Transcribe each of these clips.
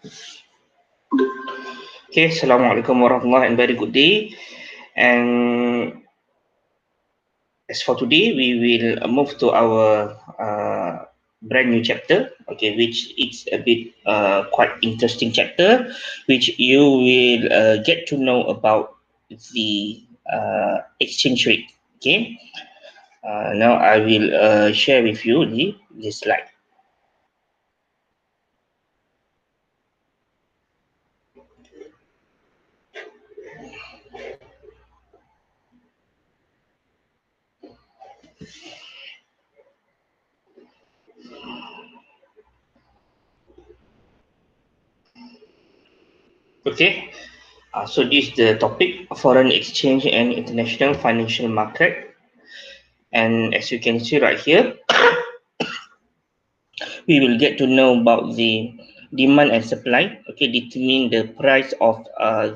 Okay, Assalamualaikum warahmatullahi and very good day. And as for today, we will move to our brand new chapter, okay, which is a bit quite interesting chapter, which you will get to know about the exchange rate. Okay, now I will share with you the slide. Okay, so this is the topic: foreign exchange and international financial market. And as you can see right here, we will get to know about the demand and supply, okay, determine the price of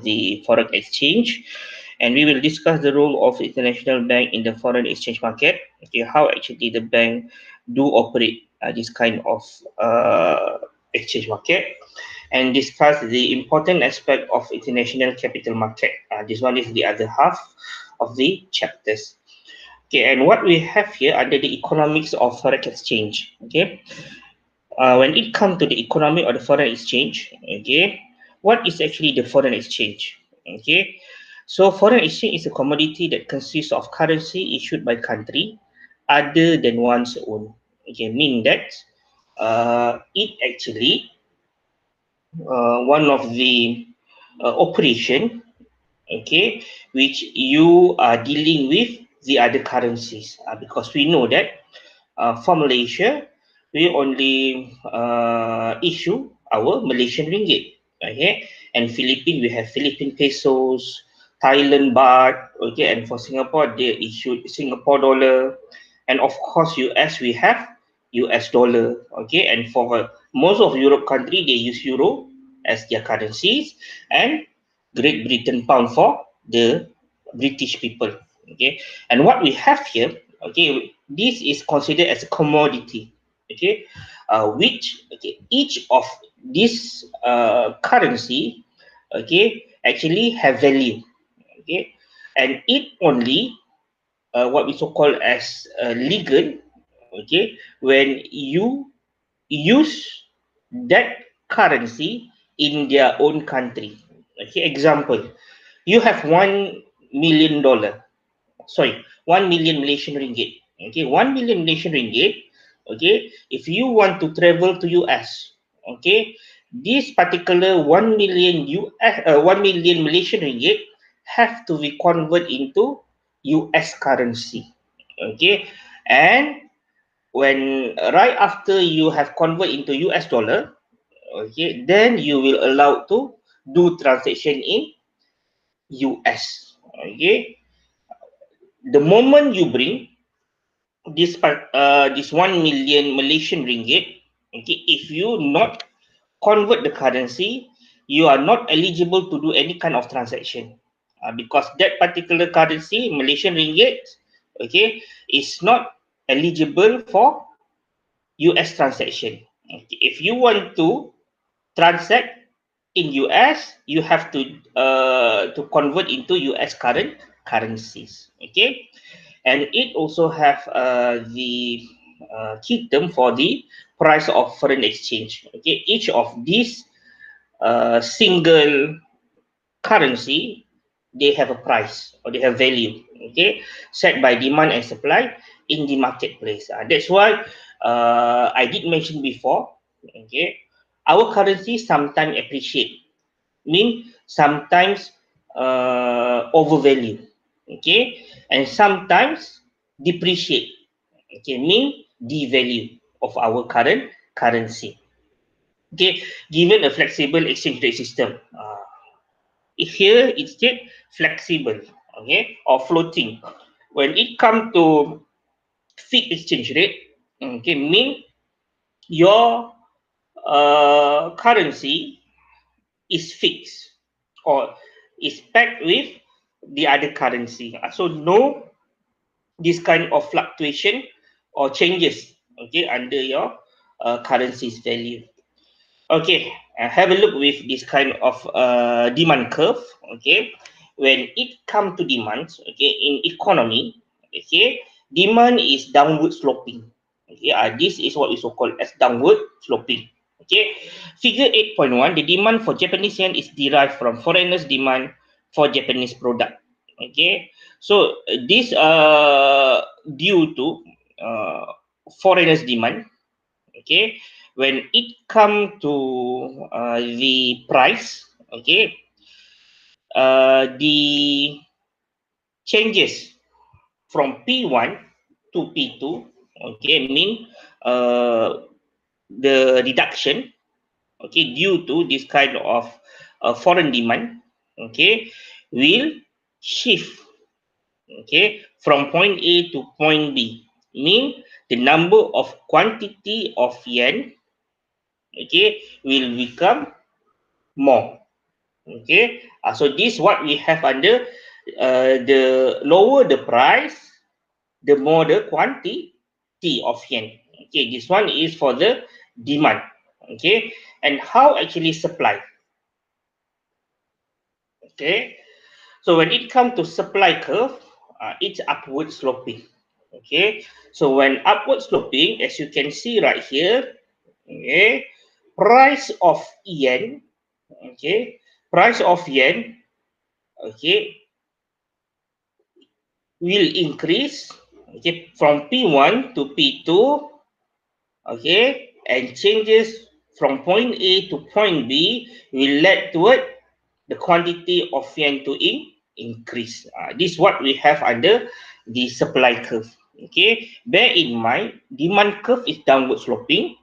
the foreign exchange, and we will discuss the role of international bank in the foreign exchange market, okay, how actually the bank do operate this kind of exchange market, and discuss the important aspect of international capital market. This one is the other half of the chapters. Okay, and what we have here under the economics of foreign exchange, okay, when it comes to the economy or the foreign exchange, okay, what is actually the foreign exchange? Okay, so foreign exchange is a commodity that consists of currency issued by country other than one's own. Okay, mean that it actually one of the operation, okay, which you are dealing with the other currencies, because we know that for Malaysia, we only issue our Malaysian ringgit, okay, and Philippines we have Philippine pesos, Thailand baht, okay, and for Singapore they issued Singapore dollar, and of course US we have US dollar, okay, and for most of Europe country they use euro as their currencies, and Great Britain pound for the British people, okay, and what we have here, okay, this is considered as a commodity, okay, which, okay, each of this currency, okay, actually have value, okay, and it only what we so call as legal, okay, when you use that currency in their own country. Okay, example, you have $1 million, sorry, 1 million Malaysian ringgit. Okay, 1 million Malaysian ringgit. Okay, if you want to travel to US, okay, this particular 1 million 1 million Malaysian ringgit have to be converted into US currency. Okay, and when right after you have convert into US dollar, okay, then you will allow to do transaction in US. Okay, the moment you bring this 1 million Malaysian ringgit, okay, if you not convert the currency, you are not eligible to do any kind of transaction, because that particular currency, Malaysian ringgit, okay, is not eligible for US transaction. Okay, if you want to transact in US, you have to convert into US currencies. Okay, and it also have the key term for the price of foreign exchange. Okay, each of these single currency, they have a price or they have value, okay, set by demand and supply in the marketplace. That's why I did mention before, okay, our currency sometimes appreciate, mean sometimes overvalue, okay, and sometimes depreciate, okay, mean devalue of our current currency. Okay, given a flexible exchange rate system, here it's still flexible, okay, or floating. When it comes to fixed exchange rate, okay, mean your currency is fixed or is pegged with the other currency. So no this kind of fluctuation or changes, okay, under your currency's value. Okay, have a look with this kind of demand curve. Okay, when it come to demands, okay, in economy, okay, demand is downward sloping. Okay, this is what we so called as downward sloping. Okay, figure 8.1, the demand for Japanese yen is derived from foreigners' demand for Japanese product. Okay, so this due to foreigners' demand. Okay, when it come to the price, okay, the changes from P1 to P2, okay, mean the reduction, okay, due to this kind of foreign demand, okay, will shift, okay, from point A to point B, mean the number of quantity of yen, okay, will become more. Okay, so this what we have under the lower the price, the more the quantity of yen. Okay, this one is for the demand. Okay, and how actually supply. Okay, so when it comes to supply curve, it's upward sloping. Okay, so when upward sloping, as you can see right here, okay, price of yen, okay, price of yen, okay, will increase, okay, from P1 to P2, okay, and changes from point A to point B will lead toward the quantity of yen to increase. This is what we have under the supply curve. Okay, bear in mind, demand curve is downward sloping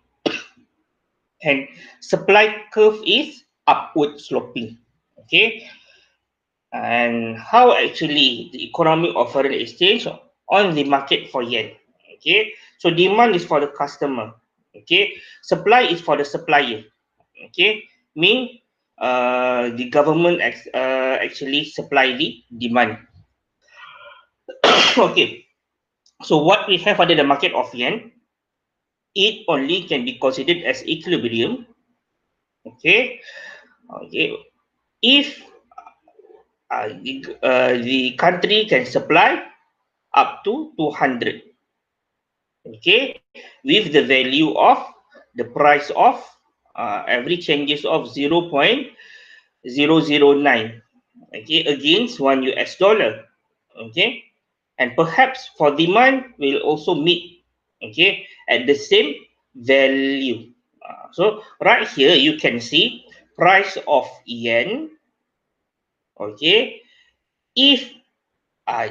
and supply curve is upward sloping. Okay, and how actually the economic of foreign exchange on the market for yen. Okay, so demand is for the customer. Okay, supply is for the supplier. Okay, mean the government actually supply the demand. Okay, so what we have under the market of yen, it only can be considered as equilibrium. Okay, okay, if the country can supply up to 200, okay, with the value of the price of every changes of 0.009, okay, against 1 US dollar. Okay, and perhaps for demand will also meet, okay, at the same value. So right here you can see price of yen, okay, if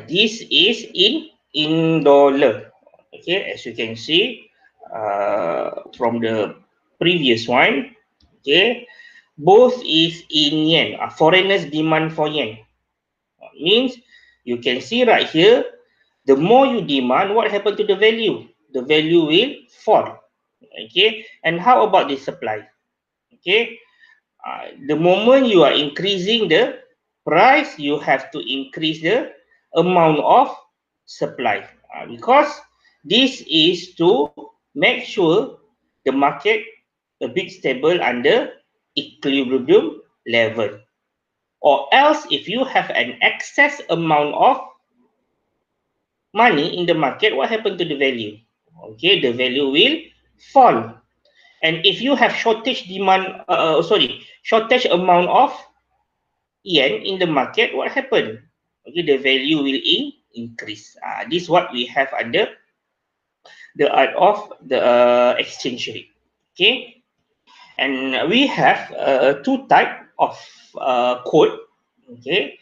this is in dollar. Okay, as you can see from the previous one, okay, both is in yen. Foreigners demand for yen means you can see right here, the more you demand, what happened to the value? The value will fall. Okay, and how about the supply? Okay, the moment you are increasing the price, you have to increase the amount of supply, because this is to make sure the market a bit stable under equilibrium level, or else if you have an excess amount of money in the market, what happened to the value? Okay, the value will fall. And if you have shortage demand, shortage amount of yen in the market, what happened? Okay, the value will increase. This is what we have under the art of the exchange rate. Okay, and we have two type of code. Okay,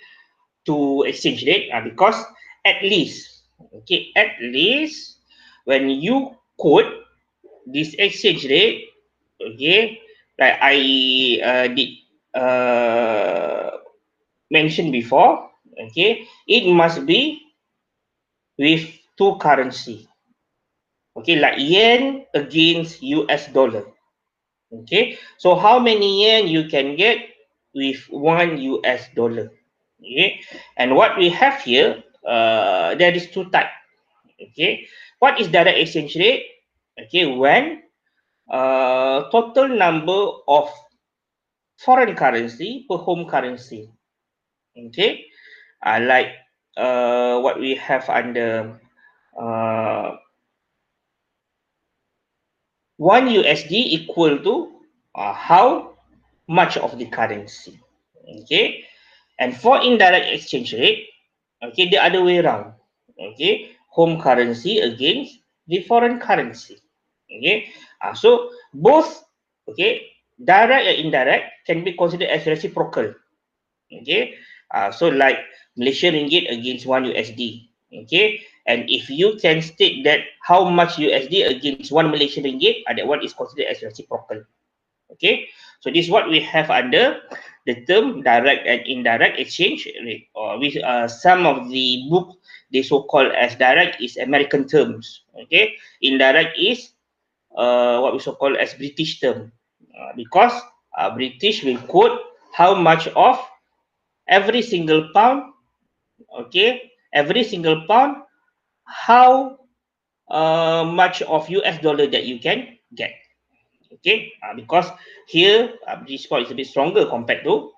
to exchange rate, because at least, okay, at least when you quote this exchange rate, okay, like I did mention before, okay, it must be with two currency, okay, like yen against US dollar. Okay, so how many yen you can get with 1 US dollar? Okay, and what we have here, there is two type. Okay, what is direct exchange rate? Okay, when total number of foreign currency per home currency. Okay, like what we have under 1 USD equal to how much of the currency. Okay, and for indirect exchange rate, okay, the other way around. Okay, home currency against the foreign currency. Okay, so both, okay, direct and indirect can be considered as reciprocal. Okay, so like Malaysian ringgit against 1 USD. Okay, and if you can state that how much USD against 1 Malaysian ringgit, that one is considered as reciprocal. Okay, so this is what we have under the term direct and indirect exchange rate, or with some of the book they so called as direct is American terms. Okay, indirect is what we so call as British term, because British will quote how much of every single pound. Okay, every single pound, how much of US dollar that you can get. Okay, because here British pound is a bit stronger compared to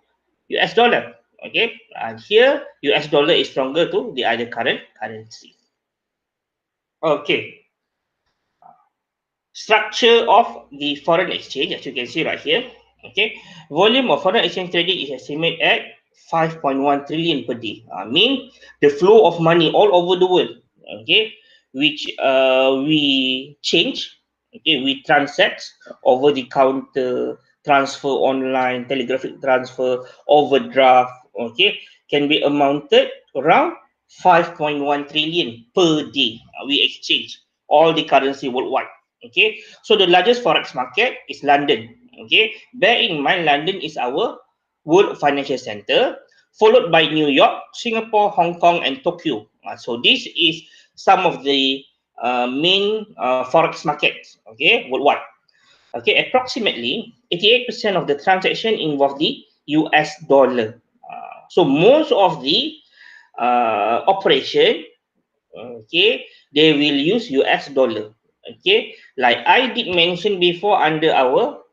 US dollar. Okay, and here US dollar is stronger to the other current currency. Okay, structure of the foreign exchange, as you can see right here. Okay, volume of foreign exchange trading is estimated at 5.1 trillion per day. Mean the flow of money all over the world. Okay, which we change. Okay, we transact over the counter, transfer online, telegraphic transfer, overdraft. Okay, can be amounted around 5.1 trillion per day. We exchange all the currency worldwide. Okay, so the largest forex market is London. Okay, bear in mind London is our world financial center, followed by New York, Singapore, Hong Kong, and Tokyo. So this is some of the main forex markets. Okay, worldwide. Okay, approximately 88% of the transaction involve the US dollar. So most of the operation, okay, they will use US dollar. Okay, like I did mention before under our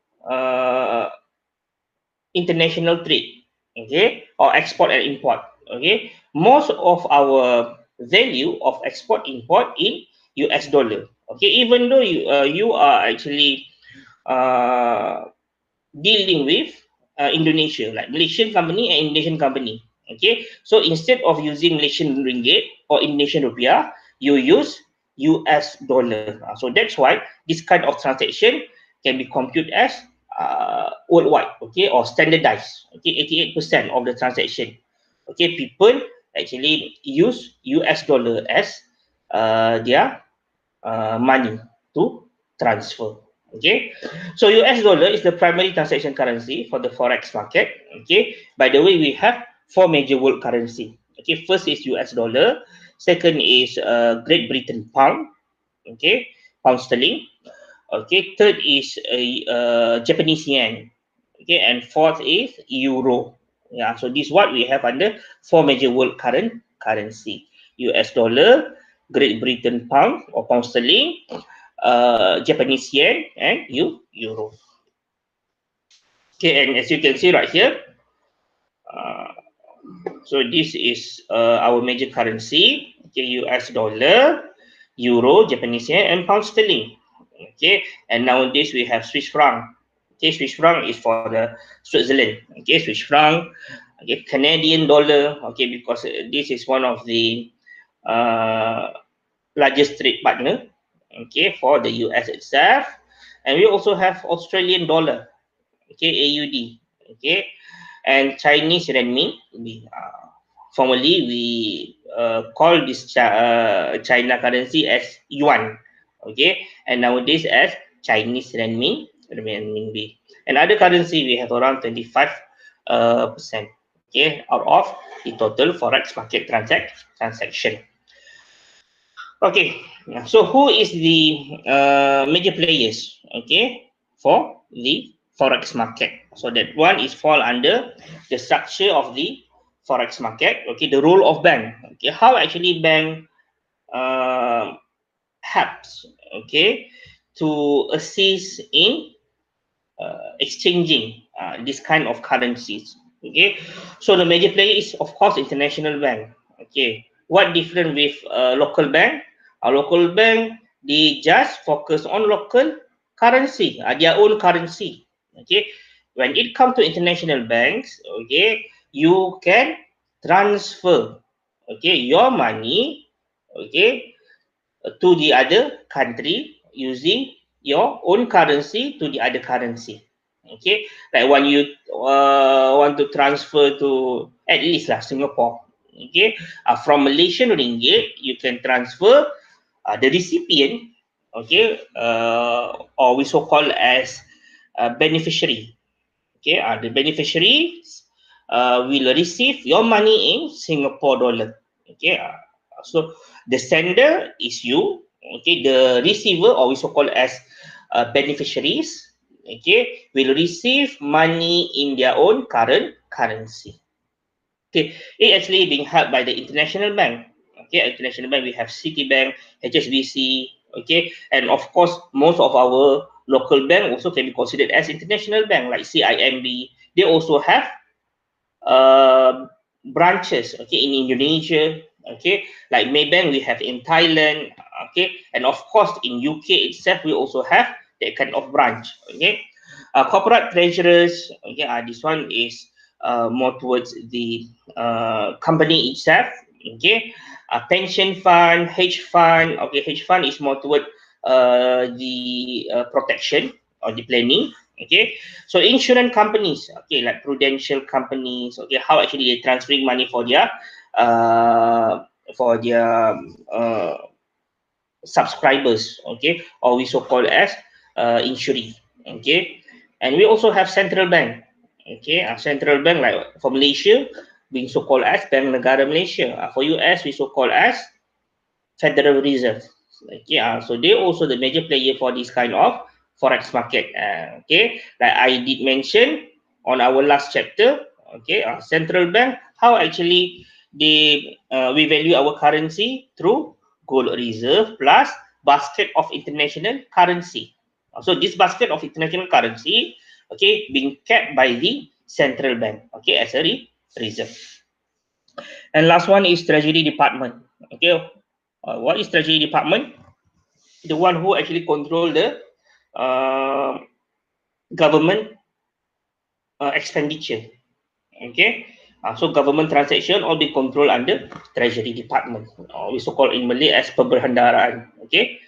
international trade, okay, or export and import. Okay, most of our value of export import in US dollar. Okay, even though you are actually uh, dealing with Indonesia, like Malaysian company and Indonesian company. Okay, so instead of using Malaysian ringgit or Indonesian rupiah, you use US dollar. So that's why this kind of transaction can be computed as worldwide, okay, or standardized. Okay, 88% of the transaction, okay, people actually use US dollar as their money to transfer. Okay, so US dollar is the primary transaction currency for the forex market. Okay, by the way, we have four major world currency. Okay, first is US dollar, second is Great Britain pound. Okay, pound sterling. Okay, third is Japanese yen. Okay, and fourth is euro. Yeah, so this is what we have under four major world currency: US dollar, Great Britain pound or pound sterling, Japanese yen, and euro. Okay, and as you can see right here, uh, so this is our major currency. Okay, US dollar, euro, Japanese yen, and pound sterling. Okay, and nowadays we have Swiss franc. Okay, Swiss franc is for the Switzerland. Okay, Swiss franc. Okay, Canadian dollar. Okay, because this is one of the uh, largest trade partner. Okay, for the US itself, and we also have Australian dollar. Okay, AUD. Okay, and Chinese renminbi. Formerly, we call this China currency as yuan. Okay, and nowadays as Chinese renminbi. And other currency we have around 25 percent. Okay, out of the total forex market transaction. Okay, so who is the major players? Okay, for the forex market. So that one is fall under the structure of the forex market. Okay, the role of bank. Okay, how actually bank uh, helps. Okay, to assist in exchanging this kind of currencies. Okay, so the major player is of course international bank. Okay, what different with local bank? A local bank, they just focus on local currency, their own currency. Okay, when it comes to international banks, okay, you can transfer, okay, your money, okay, to the other country using your own currency to the other currency. Okay, like when you want to transfer to at least lah Singapore. Okay, from Malaysian ringgit, you can transfer the recipient. Okay, or we so called as beneficiary. Okay, the beneficiaries will receive your money in Singapore dollar. Okay, so the sender is you. Okay, the receiver, or we so called as beneficiaries, okay, will receive money in their own current currency. Okay, it actually being held by the international bank. Okay, international bank we have Citibank, HSBC. Okay, and of course most of our local bank also can be considered as international bank like CIMB. They also have uh, branches, okay, in Indonesia, okay, like Maybank we have in Thailand, okay, and of course in UK itself we also have that kind of branch. Okay, corporate treasurers, okay, this one is more towards the company itself. Okay, pension fund, hedge fund. Okay, hedge fund is more toward the protection or the planning. Okay, so insurance companies, okay, like prudential companies, okay, how actually they transferring money uh, for their uh, subscribers, okay, or we so called as insurance. Okay, and we also have central bank. Okay, central bank like for Malaysia being so called as Bank Negara Malaysia. For US we so called as Federal Reserve. Okay, so they also the major player for this kind of forex market. Okay, like I did mention on our last chapter. Okay, central bank how actually they we value our currency through gold reserve plus basket of international currency. So this basket of international currency, okay, being kept by the central bank. Okay, as a reserve. And last one is Treasury Department. Okay, what is Treasury Department? The one who actually control the uh, government expenditure. Okay, so government transaction all be controlled under Treasury Department, or we so called in Malay as Perbendaharaan. Okay,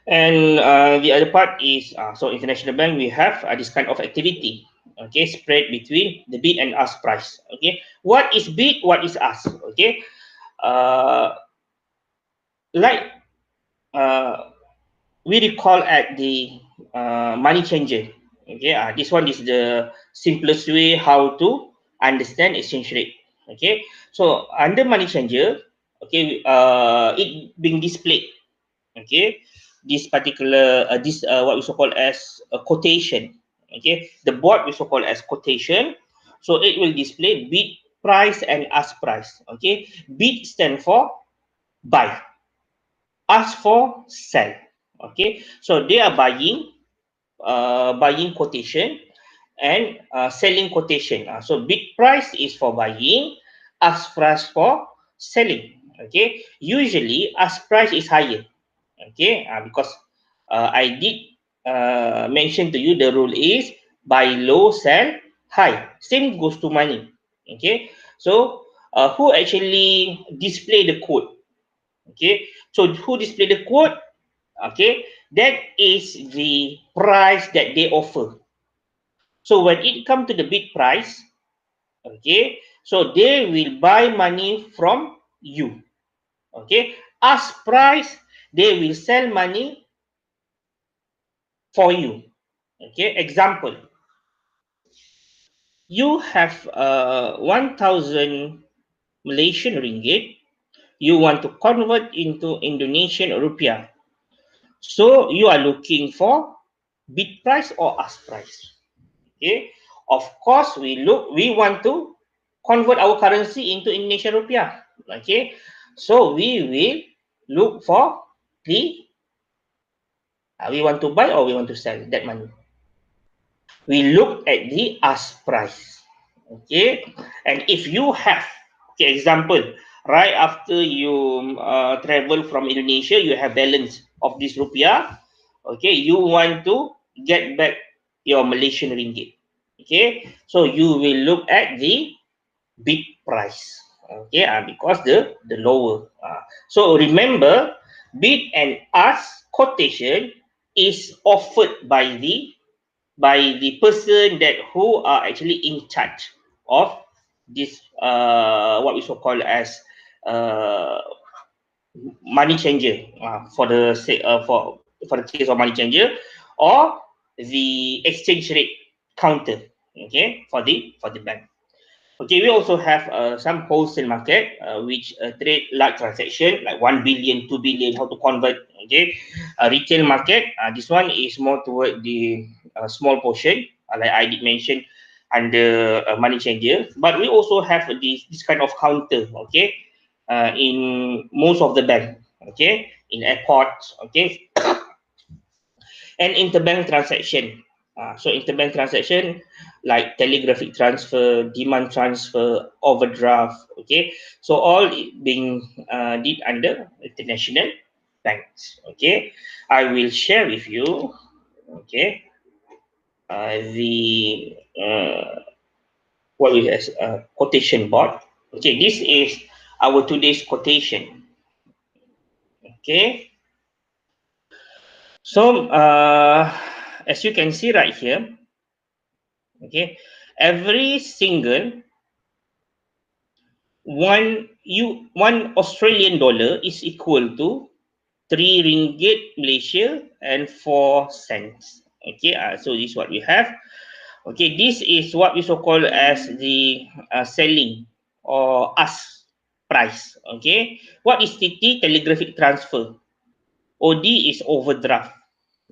and the other part is so international bank we have this kind of activity. Okay, spread between the bid and ask price. Okay, what is bid? What is ask? Okay, uh, like uh, we recall at the money changer. Okay, this one is the simplest way how to understand exchange rate. Okay, so under money changer, okay, it being displayed. Okay, this particular this what we so call as a quotation. Okay, the board we so call as quotation. So it will display bid price and ask price. Okay, bid stand for buy, ask for sell. Okay, so they are buying quotation and selling quotation. So bid price is for buying, ask price for selling. Okay, usually ask price is higher. Okay, because I did mention to you the rule is buy low, sell high. Same goes to money. Okay, so who actually display the quote? Okay, so who display the quote? Okay, that is the price that they offer. So when it come to the bid price, okay, so they will buy money from you. Okay, ask price, they will sell money for you. Okay, example, you have 1,000 Malaysian ringgit, you want to convert into Indonesian rupiah. So you are looking for bid price or ask price. Okay, of course we want to convert our currency into Indonesian rupiah. Okay, so we will look for the We want to buy or we want to sell that money. We look at the ask price. Okay, and if you have, okay, example, right after you travel from Indonesia, you have balance of this rupiah. Okay, you want to get back your Malaysian ringgit. Okay, so you will look at the bid price. Okay, because the lower. So remember, bid and ask quotation is offered by the person that who are actually in charge of this what we so call as uh, money changer for the for the case of money changer, or the exchange rate counter, okay, for the bank. Okay, we also have some wholesale market which trade large transaction like 1 billion, 2 billion, how to convert. Okay, retail market, this one is more toward the small portion, like I did mention under money changer. But we also have this kind of counter, okay, in most of the bank, okay, in airports, okay, and interbank transaction. So interbank transaction like telegraphic transfer, demand transfer, overdraft. Okay, so all being did under international banks. Okay, I will share with you. Okay, the what we has quotation board. Okay, this is our today's quotation. Okay, so as you can see right here. Okay, every single one Australian dollar is equal to 3 ringgit Malaysia and 4 cents. Okay, so this is what we have. Okay, this is what we so call as the selling or ask price. Okay, what is TT? Telegraphic transfer. OD is overdraft.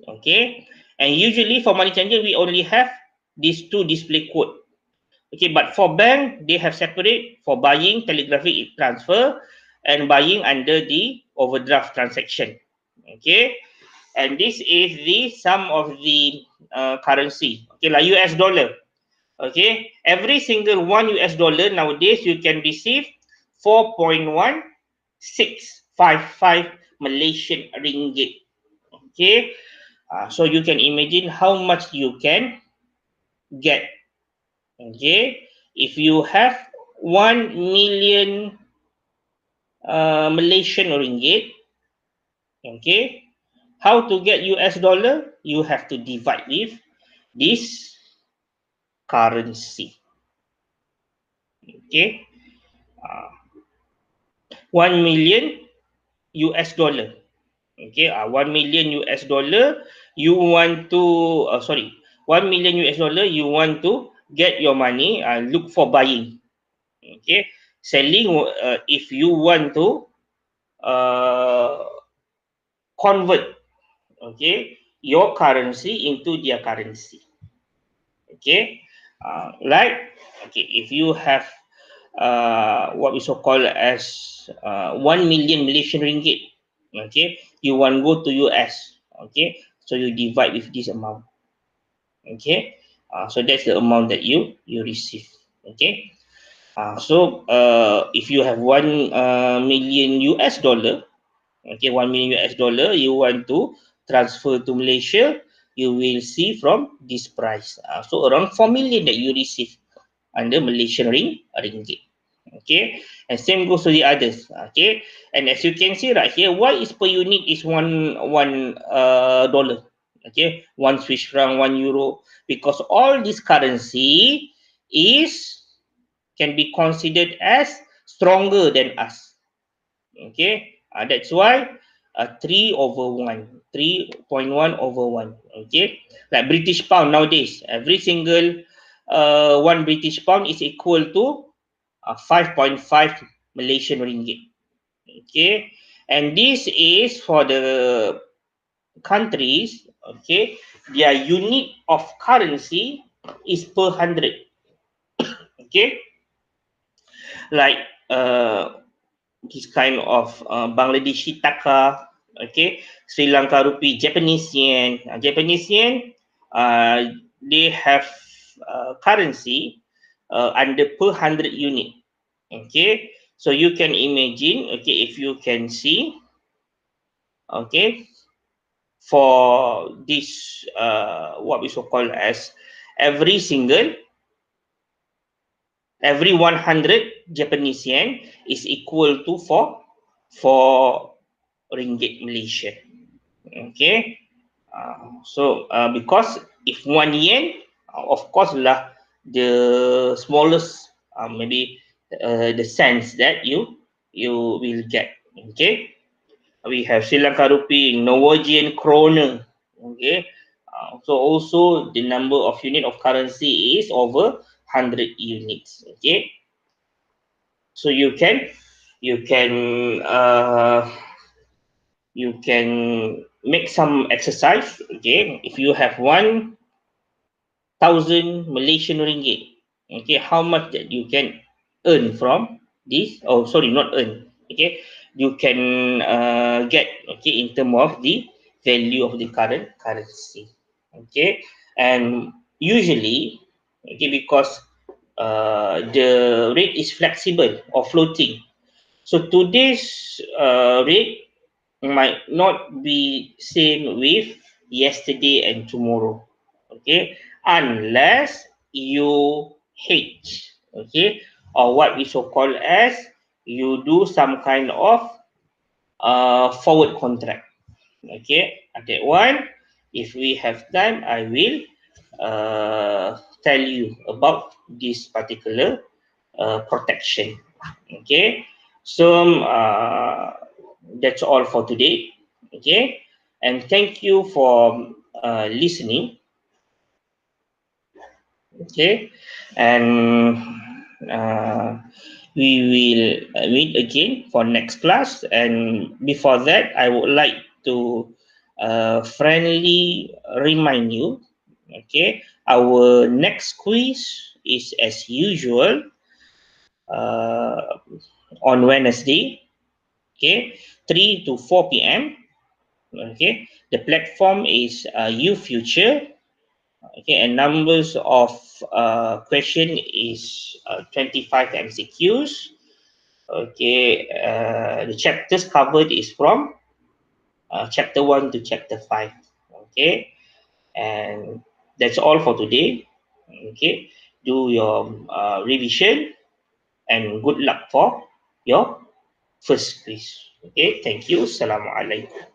Okay, and usually for money changer we only have these two display code. Okay, but for bank, they have separate for buying telegraphic transfer and buying under the overdraft transaction. Okay, and this is the sum of the currency. Okay, like US dollar. Okay, every single $1 nowadays you can receive 4.1655 Malaysian ringgit. Okay, so you can imagine how much you can get. Okay, if you have 1 million Malaysian ringgit, okay, how to get US dollar? You have to divide with this currency. Okay, uh, 1 million US dollar. Okay, 1 million US dollar. You want to, sorry, 1 million US dollar. You want to get your money. Look for buying. Okay, selling. If you want to uh, convert, okay, your currency into their currency. Okay, like, okay, if you have what we so call as 1 million Malaysian ringgit, okay, you want go to US, okay, so you divide with this amount. Okay, so that's the amount that you receive. Okay, if you have 1 million US dollar, okay, 1 million US dollar, you want to transfer to Malaysia, you will see from this price. So around 4 million that you receive under Malaysian ringgit. Okay, and same goes to the others. Okay, and as you can see right here, why is per unit is one dollar? Okay, one Swiss franc, €1, because all this currency is can be considered as stronger than us. Okay, that's why 3 over 1, 3.1 over 1. Okay, like British pound nowadays, every single 1 British pound is equal to 5.5 Malaysian ringgit. Okay, and this is for the countries. Okay, their unit of currency is per 100. Okay, like this kind of Bangladeshi taka. Okay, Sri Lanka rupee, Japanese yen. Japanese yen, they have currency under per 100 unit. Okay, so you can imagine, okay, if you can see, okay, for this what we so call as every single every 100 Japanese yen is equal to 4 ringgit Malaysia. Okay, because if 1 yen, of course lah, the smallest maybe the cents that you will get. Okay, we have Sri Lanka rupee, Norwegian kroner. Okay, so also the number of unit of currency is over 100 units. Okay, so uh, you can make some exercise. Okay, if you have 1,000 Malaysian ringgit, okay, how much that you can earn from this? Oh, sorry, not earn. Okay, you can get, okay, in terms of the value of the current currency. Okay, and usually, okay, because the rate is flexible or floating, so today's rate might not be same with yesterday and tomorrow. Okay, unless you hedge, okay, or what we so call as you do some kind of forward contract. Okay, that one, if we have time, I will tell you about this particular protection. Okay, so that's all for today. Okay, and thank you for listening. Okay, and uh, we will meet again for next class. And before that, I would like to friendly remind you, okay, our next quiz is as usual uh, on Wednesday, okay, 3 to 4 p.m. Okay, the platform is U Future. Okay, and numbers of question is 25 MCQs. Okay, the chapters covered is from chapter 1 to chapter 5. Okay, and that's all for today. Okay, do your revision and good luck for your first quiz. Okay, thank you. Assalamualaikum.